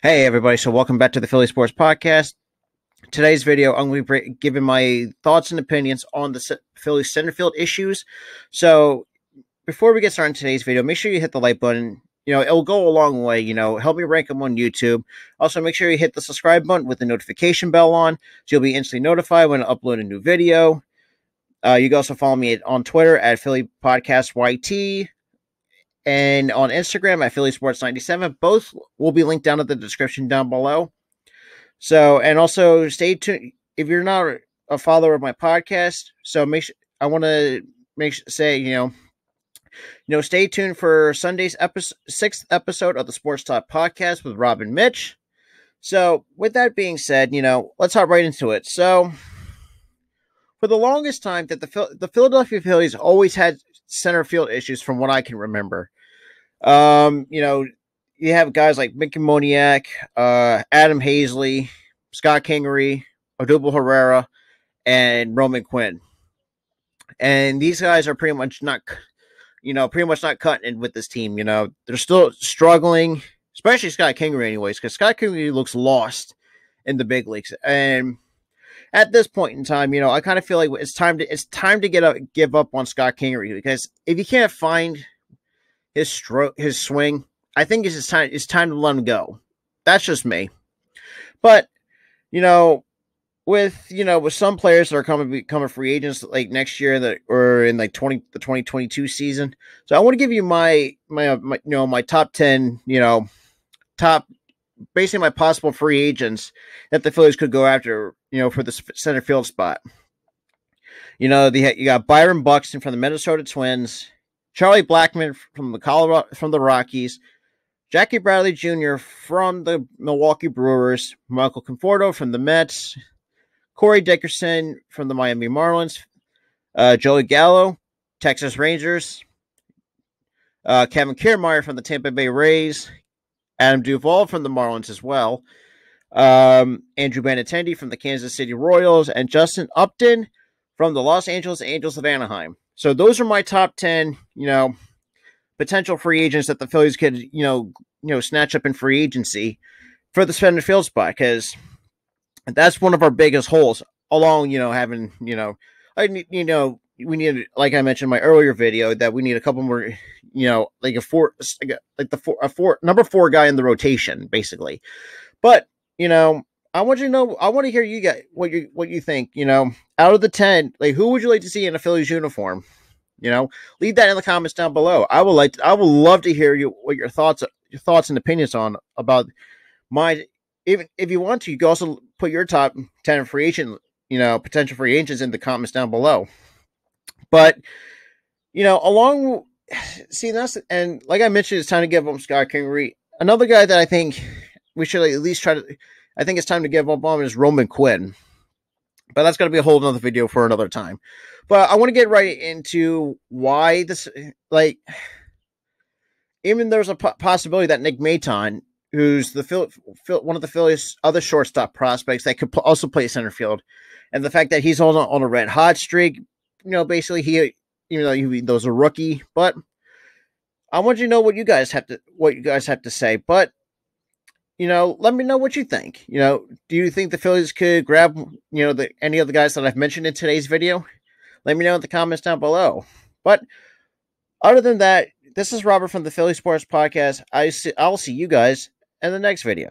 Hey everybody, so welcome back to the Philly Sports Podcast. Today's video, I'm going to be giving my thoughts and opinions on the Phillies centerfield issues. So before we get started in today's video, make sure you hit the like button. It'll go a long way, help me rank them on YouTube. Also, make sure you hit the subscribe button with the notification bell on, so you'll be instantly notified when I upload a new video. You can also follow me on Twitter at Philly Podcast YT. And on Instagram at Philly Sports 97. Both will be linked down in the description down below. So, and also stay tuned if you're not a follower of my podcast. So stay tuned for Sunday's sixth episode of the Sports Talk Podcast with Rob and Mitch. So, with that being said, let's hop right into it. So, for the longest time, that the Philadelphia Phillies always had center field issues from what I can remember. You have guys like Mickey Moniak, Adam Hazley, Scott Kingery, Odubel Herrera, and Roman Quinn. And these guys are pretty much not cutting it with this team. They're still struggling, especially Scott Kingery anyways, because Scott Kingery looks lost in the big leagues. And at this point in time, I kind of feel like it's time to give up on Scott Kingery, because if you can't find his swing, I think it's time to let him go. That's just me. But with some players that are becoming free agents like next year or in like the 2022 season. So I want to give you my top 10, basically my possible free agents that the Phillies could go after, for the center field spot. You got Byron Buxton from the Minnesota Twins, Charlie Blackmon from the Rockies, Jackie Bradley Jr. from the Milwaukee Brewers, Michael Conforto from the Mets, Corey Dickerson from the Miami Marlins, Joey Gallo, Texas Rangers, Kevin Kiermaier from the Tampa Bay Rays, Adam Duvall from the Marlins as well, Andrew Benintendi from the Kansas City Royals, and Justin Upton from the Los Angeles Angels of Anaheim. So those are my top 10, potential free agents that the Phillies could, snatch up in free agency for the center field spot, because that's one of our biggest holes. Along, having, we need, like I mentioned in my earlier video, that we need a couple more, number 4 guy in the rotation, basically. But I want to hear you guys what you think. Out of the 10, who would you like to see in a Phillies uniform? Leave that in the comments down below. I would love to hear what your thoughts and opinions about my. Even if you want to, you can also put your top 10 free agent, potential free agents in the comments down below. But and like I mentioned, it's time to give up Scott Kingery. Another guy that I think we should at least try to. I think it's time to give up on is Roman Quinn. But that's going to be a whole other video for another time. But I want to get right into why this, even there's a possibility that Nick Maton, who's one of the Phillies' other shortstop prospects that could also play center field, and the fact that he's on a red hot streak, basically those are rookie. But I want you to know what you guys have to say. But let me know what you think. Do you think the Phillies could grab, any of the guys that I've mentioned in today's video? Let me know in the comments down below. But other than that, this is Robert from the Philly Sports Podcast. I'll see you guys in the next video.